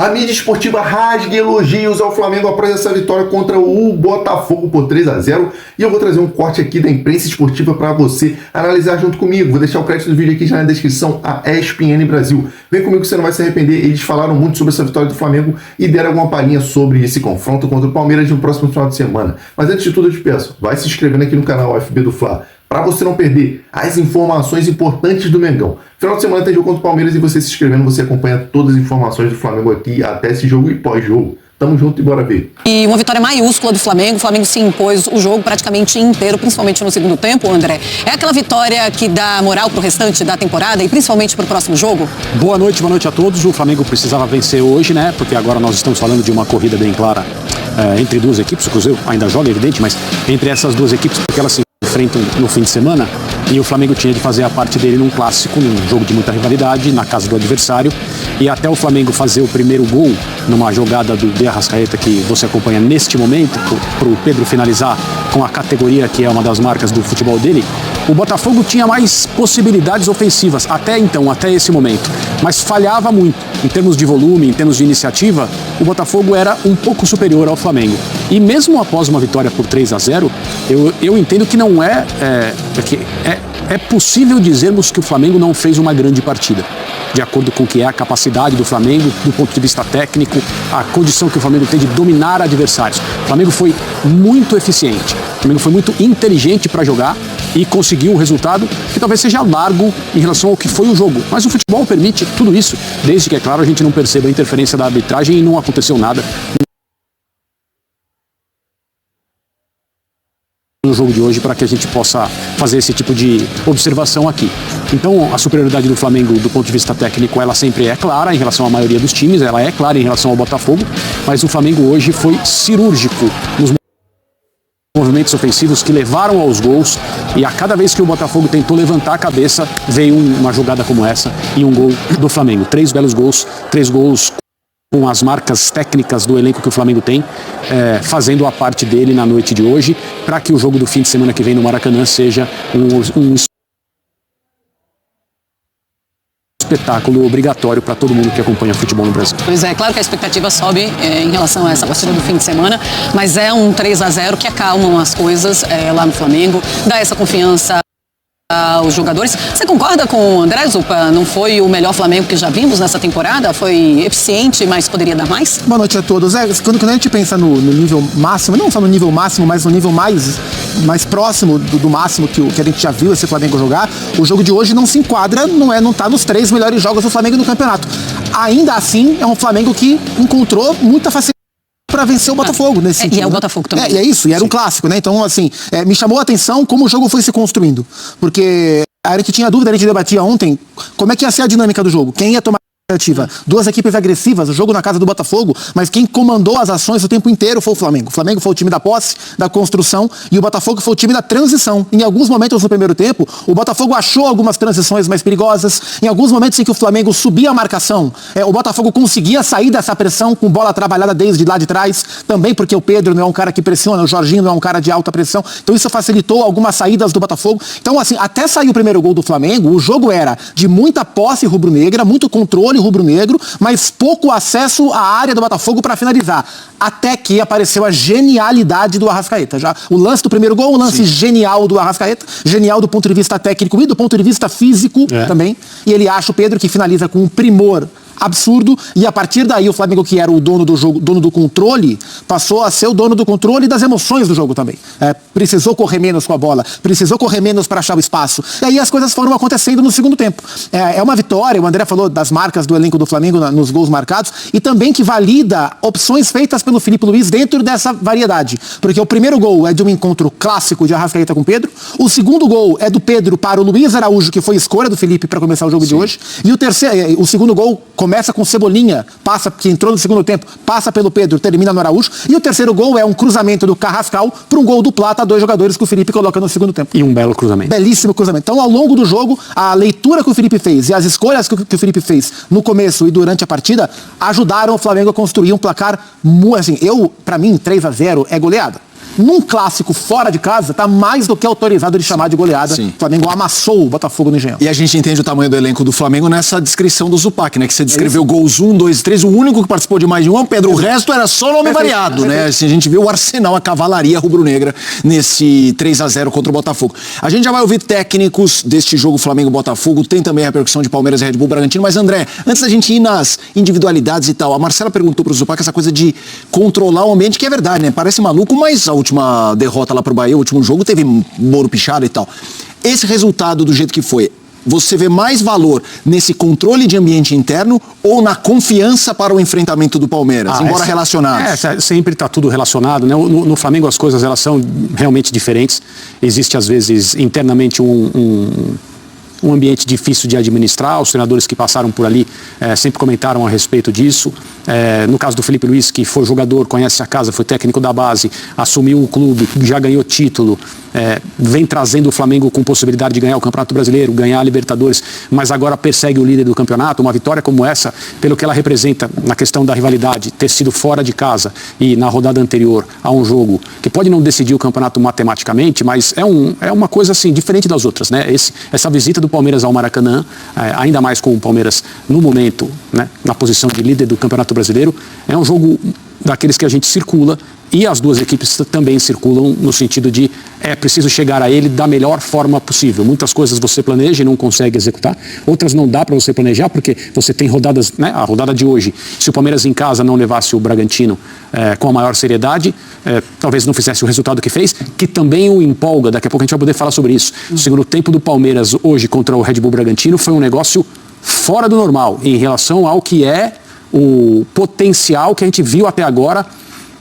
A mídia esportiva rasga elogios ao Flamengo após essa vitória contra o Botafogo por 3-0. E eu vou trazer um corte aqui da imprensa esportiva para você analisar junto comigo. Vou deixar o crédito do vídeo aqui já na descrição, a ESPN Brasil. Vem comigo que você não vai se arrepender. Eles falaram muito sobre essa vitória do Flamengo e deram alguma palhinha sobre esse confronto contra o Palmeiras no próximo final de semana. Mas antes de tudo eu te peço, vai se inscrevendo aqui no canal FB do Fla, para você não perder as informações importantes do Mengão. Final de semana tem jogo contra o Palmeiras e você se inscrevendo, você acompanha todas as informações do Flamengo aqui, até esse jogo e pós-jogo. Tamo junto e bora ver. E uma vitória maiúscula do Flamengo. O Flamengo se impôs o jogo praticamente inteiro, principalmente no segundo tempo, André. É aquela vitória que dá moral pro restante da temporada e principalmente pro próximo jogo? Boa noite a todos. O Flamengo precisava vencer hoje, né? Porque agora nós estamos falando de uma corrida bem clara entre duas equipes. O Cruzeiro ainda joga, é evidente, mas entre essas duas equipes, porque elas se enfrentam no fim de semana. E o Flamengo tinha de fazer a parte dele num clássico, num jogo de muita rivalidade, na casa do adversário. E até o Flamengo fazer o primeiro gol numa jogada do De Arrascaeta que você acompanha neste momento, para o Pedro finalizar com a categoria que é uma das marcas do futebol dele, o Botafogo tinha mais possibilidades ofensivas até então, até esse momento, mas falhava muito. Em termos de volume, em termos de iniciativa, o Botafogo era um pouco superior ao Flamengo. E mesmo após uma vitória por 3-0, eu entendo que não é possível dizermos que o Flamengo não fez uma grande partida, de acordo com o que é a capacidade do Flamengo, do ponto de vista técnico, a condição que o Flamengo tem de dominar adversários. O Flamengo foi muito eficiente, o Flamengo foi muito inteligente para jogar e conseguiu um resultado que talvez seja largo em relação ao que foi o jogo. Mas o futebol permite tudo isso, desde que, é claro, a gente não perceba a interferência da arbitragem e não aconteceu nada no jogo de hoje para que a gente possa fazer esse tipo de observação aqui. Então, a superioridade do Flamengo do ponto de vista técnico, ela sempre é clara em relação à maioria dos times, ela é clara em relação ao Botafogo, mas o Flamengo hoje foi cirúrgico nos movimentos ofensivos que levaram aos gols, e a cada vez que o Botafogo tentou levantar a cabeça, veio uma jogada como essa e um gol do Flamengo. 3 belos gols, 3 gols com as marcas técnicas do elenco que o Flamengo tem, fazendo a parte dele na noite de hoje, para que o jogo do fim de semana que vem no Maracanã seja um espetáculo obrigatório para todo mundo que acompanha futebol no Brasil. Pois é, claro que a expectativa sobe em relação a essa partida do fim de semana, mas é um 3-0 que acalmam as coisas lá no Flamengo, dá essa confiança aos jogadores. Você concorda com o André Zupa? Não foi o melhor Flamengo que já vimos nessa temporada? Foi eficiente, mas poderia dar mais? Boa noite a todos. Quando a gente pensa no nível máximo, não só no nível máximo, mas no nível mais próximo do máximo que a gente já viu esse Flamengo jogar, o jogo de hoje não se enquadra, não tá nos 3 melhores jogos do Flamengo no campeonato. Ainda assim, é um Flamengo que encontrou muita facilidade para vencer o Botafogo nesse sentido. E é o Botafogo também. E é isso, e era um clássico, né? Então, assim, me chamou a atenção como o jogo foi se construindo. Porque a gente tinha dúvida, a gente debatia ontem, como é que ia ser a dinâmica do jogo, quem ia tomar a iniciativa. Duas equipes agressivas, o jogo na casa do Botafogo, mas quem comandou as ações o tempo inteiro foi o Flamengo. O Flamengo foi o time da posse, da construção, e o Botafogo foi o time da transição. Em alguns momentos no primeiro tempo, o Botafogo achou algumas transições mais perigosas, em alguns momentos em que o Flamengo subia a marcação, o Botafogo conseguia sair dessa pressão com bola trabalhada desde lá de trás, também porque o Pedro não é um cara que pressiona, o Jorginho não é um cara de alta pressão, então isso facilitou algumas saídas do Botafogo. Então, assim, até sair o primeiro gol do Flamengo, o jogo era de muita posse rubro-negra, muito controle rubro-negro, mas pouco acesso à área do Botafogo para finalizar. Até que apareceu a genialidade do Arrascaeta. Já o lance do primeiro gol, o lance genial do Arrascaeta, genial do ponto de vista técnico e do ponto de vista físico também. E ele acha o Pedro, que finaliza com um primor absurdo, e a partir daí o Flamengo, que era o dono do jogo, dono do controle, passou a ser o dono do controle e das emoções do jogo também. Precisou correr menos com a bola, precisou correr menos para achar o espaço. E aí as coisas foram acontecendo no segundo tempo. É uma vitória, o André falou das marcas do elenco do Flamengo nos gols marcados, e também que valida opções feitas pelo Felipe Luiz dentro dessa variedade. Porque o primeiro gol é de um encontro clássico de Arrascaeta com Pedro, o segundo gol é do Pedro para o Luiz Araújo, que foi escolha do Felipe para começar o jogo de hoje, e o segundo gol começa com Cebolinha, que entrou no segundo tempo, passa pelo Pedro, termina no Araújo, e o terceiro gol é um cruzamento do Carrascal para um gol do Plata, 2 jogadores que o Felipe coloca no segundo tempo. E um belo cruzamento. Belíssimo cruzamento. Então, ao longo do jogo, a leitura que o Felipe fez e as escolhas que o Felipe fez no começo e durante a partida ajudaram o Flamengo a construir um placar, assim, pra mim, 3-0 é goleada. num clássico fora de casa, tá mais do que autorizado de chamar de goleada. Sim. O Flamengo amassou o Botafogo no Engenhão. E a gente entende o tamanho do elenco do Flamengo nessa descrição do Zupac, né? Que você descreveu gols 1, 2, 3. O único que participou de mais de um é o Pedro. O resto era só nome variado, né? Assim, a gente viu o Arsenal, a cavalaria rubro-negra nesse 3-0 contra o Botafogo. A gente já vai ouvir técnicos deste jogo Flamengo-Botafogo. Tem também a repercussão de Palmeiras e Red Bull Bragantino. Mas, André, antes da gente ir nas individualidades e tal, a Marcela perguntou pro Zupac essa coisa de controlar o ambiente, que é verdade, né? Parece maluco, mas a última derrota lá pro Bahia, o último jogo, teve Moro pichado e tal. Esse resultado do jeito que foi, você vê mais valor nesse controle de ambiente interno ou na confiança para o enfrentamento do Palmeiras, embora relacionados? Sempre está tudo relacionado, né? No Flamengo as coisas elas são realmente diferentes. Existe às vezes internamente um ambiente difícil de administrar. Os treinadores que passaram por ali sempre comentaram a respeito disso. No caso do Felipe Luiz, que foi jogador, conhece a casa, foi técnico da base, assumiu o clube, já ganhou título, vem trazendo o Flamengo com possibilidade de ganhar o Campeonato Brasileiro, ganhar a Libertadores, mas agora persegue o líder do campeonato. Uma vitória como essa, pelo que ela representa na questão da rivalidade, ter sido fora de casa e na rodada anterior a um jogo que pode não decidir o campeonato matematicamente, mas é uma coisa assim, diferente das outras, né? Essa visita do Palmeiras ao Maracanã, ainda mais com o Palmeiras no momento, né, na posição de líder do Campeonato Brasileiro, é um jogo daqueles que a gente circula e as duas equipes também circulam no sentido de preciso chegar a ele da melhor forma possível. Muitas coisas você planeja e não consegue executar, outras não dá para você planejar porque você tem rodadas, né, a rodada de hoje, se o Palmeiras em casa não levasse o Bragantino com a maior seriedade, talvez não fizesse o resultado que fez, que também o empolga. Daqui a pouco a gente vai poder falar sobre isso. O segundo tempo do Palmeiras hoje contra o Red Bull Bragantino foi um negócio fora do normal em relação ao que é o potencial que a gente viu até agora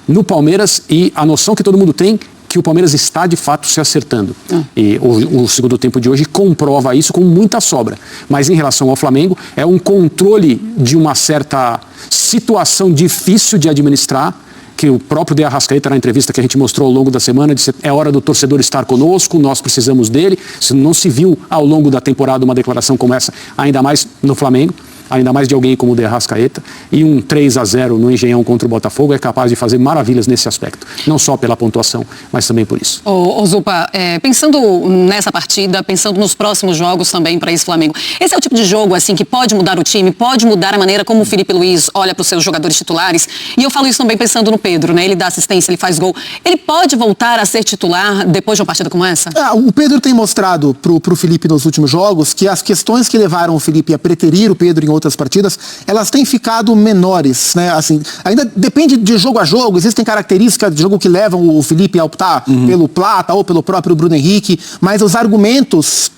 no Palmeiras e a noção que todo mundo tem que o Palmeiras está de fato se acertando. E o segundo tempo de hoje comprova isso com muita sobra. Mas em relação ao Flamengo, é um controle de uma certa situação difícil de administrar, que o próprio De Arrascaeta, na entrevista que a gente mostrou ao longo da semana, disse: é hora do torcedor estar conosco, nós precisamos dele. Não se viu ao longo da temporada uma declaração como essa, ainda mais no Flamengo, ainda mais de alguém como o De Arrascaeta, e um 3-0 no Engenhão contra o Botafogo é capaz de fazer maravilhas nesse aspecto, não só pela pontuação, mas também por isso. Ô Zupa, pensando nessa partida, pensando nos próximos jogos também para esse Flamengo, esse é o tipo de jogo assim que pode mudar o time, pode mudar a maneira como o Felipe Luiz olha para os seus jogadores titulares, e eu falo isso também pensando no Pedro, né? Ele dá assistência, ele faz gol, ele pode voltar a ser titular depois de uma partida como essa? O Pedro tem mostrado pro Felipe nos últimos jogos que as questões que levaram o Felipe a preterir o Pedro em outras partidas, elas têm ficado menores, né? Assim, ainda depende de jogo a jogo, existem características de jogo que levam o Felipe a optar pelo Plata ou pelo próprio Bruno Henrique, mas os argumentos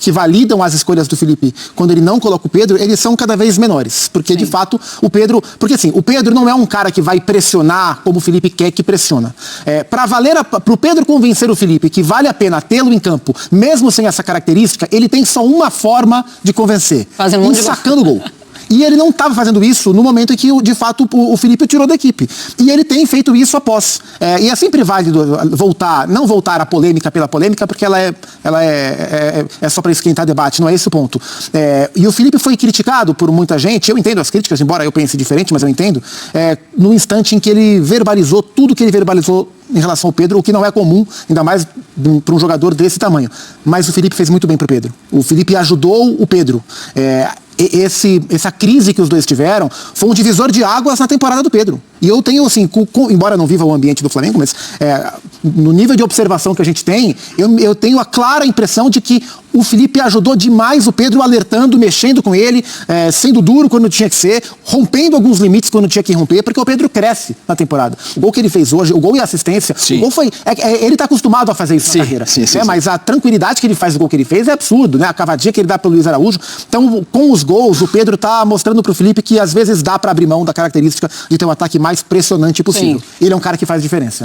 que validam as escolhas do Felipe quando ele não coloca o Pedro, eles são cada vez menores, porque de fato o Pedro, porque assim, o Pedro não é um cara que vai pressionar como o Felipe quer que pressiona. Pro Pedro convencer o Felipe que vale a pena tê-lo em campo, mesmo sem essa característica, ele tem só uma forma de convencer, sacando gol. E ele não estava fazendo isso no momento em que, de fato, o Felipe o tirou da equipe. E ele tem feito isso após. E é sempre válido não voltar à polêmica pela polêmica, porque ela é só para esquentar debate, não é esse o ponto. E o Felipe foi criticado por muita gente, eu entendo as críticas, embora eu pense diferente, mas eu entendo, no instante em que ele verbalizou tudo que ele verbalizou em relação ao Pedro, o que não é comum, ainda mais para um jogador desse tamanho. Mas o Felipe fez muito bem para o Pedro. O Felipe ajudou o Pedro. Essa crise que os dois tiveram foi um divisor de águas na temporada do Pedro. E eu tenho, assim, embora não viva o ambiente do Flamengo, mas no nível de observação que a gente tem, eu tenho a clara impressão de que o Felipe ajudou demais o Pedro, alertando, mexendo com ele, sendo duro quando tinha que ser, rompendo alguns limites quando tinha que romper, porque o Pedro cresce na temporada. O gol que ele fez hoje, o gol e a assistência, o gol foi... ele está acostumado a fazer isso na carreira. Mas a tranquilidade que ele faz, o gol que ele fez, é absurdo, né? A cavadinha que ele dá pro Luiz Araújo. Então, com os gols, o Pedro tá mostrando pro Felipe que às vezes dá para abrir mão da característica de ter um ataque mais pressionante possível. Sim. Ele é um cara que faz diferença.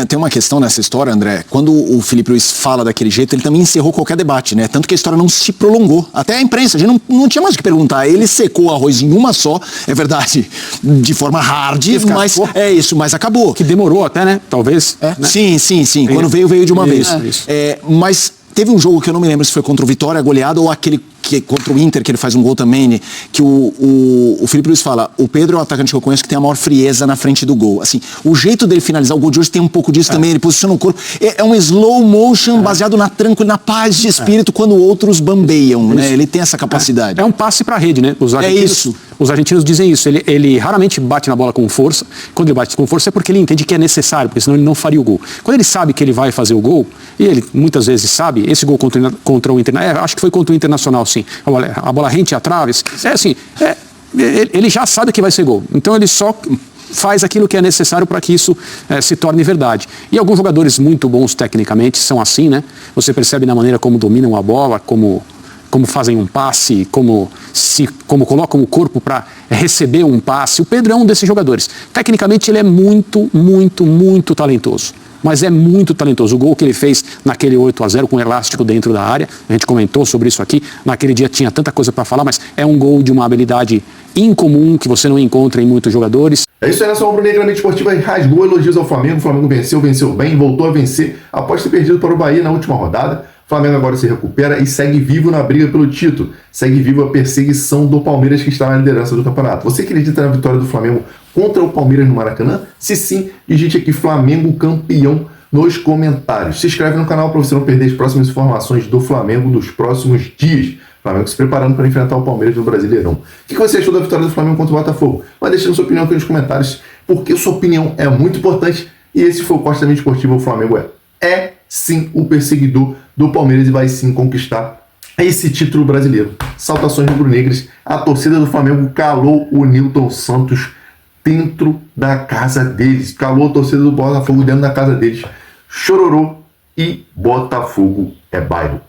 Tem uma questão nessa história, André. Quando o Felipe Luiz fala daquele jeito, ele também encerrou qualquer debate, né? Tanto que a história não se prolongou. Até a imprensa, a gente não tinha mais o que perguntar. Ele secou o arroz em uma só, é verdade, de forma hard, mas mas acabou. Que demorou até, né? Talvez. Né? Sim. Quando veio de uma vez. Mas teve um jogo que eu não me lembro se foi contra o Vitória, goleado, ou aquele que contra o Inter, que ele faz um gol também, que o Felipe Luiz fala, o Pedro é o atacante que eu conheço que tem a maior frieza na frente do gol. Assim, o jeito dele finalizar o gol de hoje tem um pouco disso também, ele posiciona o corpo. É um slow motion baseado na tranquilidade, na paz de espírito quando outros bambeiam, né? Ele tem essa capacidade. É um passe para a rede, né? Isso. Os argentinos dizem isso. Ele raramente bate na bola com força. Quando ele bate com força é porque ele entende que é necessário, porque senão ele não faria o gol. Quando ele sabe que ele vai fazer o gol, e ele muitas vezes sabe, esse gol contra o Internacional, acho que foi contra o Internacional, sim. A bola rente a traves. Ele já sabe que vai ser gol. Então ele só faz aquilo que é necessário para que isso se torne verdade. E alguns jogadores muito bons tecnicamente são assim, né? Você percebe na maneira como dominam a bola, como fazem um passe, como colocam o corpo para receber um passe. O Pedro é um desses jogadores. Tecnicamente ele é muito, muito, muito talentoso. Mas é muito talentoso. O gol que ele fez naquele 8-0 com o elástico dentro da área, a gente comentou sobre isso aqui, naquele dia tinha tanta coisa para falar, mas é um gol de uma habilidade incomum que você não encontra em muitos jogadores. É isso aí, nação rubro-negra esportiva rasgou elogios ao Flamengo. O Flamengo venceu bem, voltou a vencer após ter perdido para o Bahia na última rodada. O Flamengo agora se recupera e segue vivo na briga pelo título. Segue vivo a perseguição do Palmeiras, que está na liderança do campeonato. Você acredita na vitória do Flamengo contra o Palmeiras no Maracanã? Se sim, digite aqui Flamengo campeão nos comentários. Se inscreve no canal para você não perder as próximas informações do Flamengo dos próximos dias. Flamengo se preparando para enfrentar o Palmeiras no Brasileirão. O que você achou da vitória do Flamengo contra o Botafogo? Vai deixando sua opinião aqui nos comentários, porque sua opinião é muito importante. E esse foi o Corte da Mídia Esportiva. O Flamengo é sim o perseguidor do Palmeiras e vai sim conquistar esse título brasileiro. Saudações rubro-negras. A torcida do Flamengo calou o Nilton Santos dentro da casa deles. Calou a torcida do Botafogo dentro da casa deles. Chororô e Botafogo é bairro.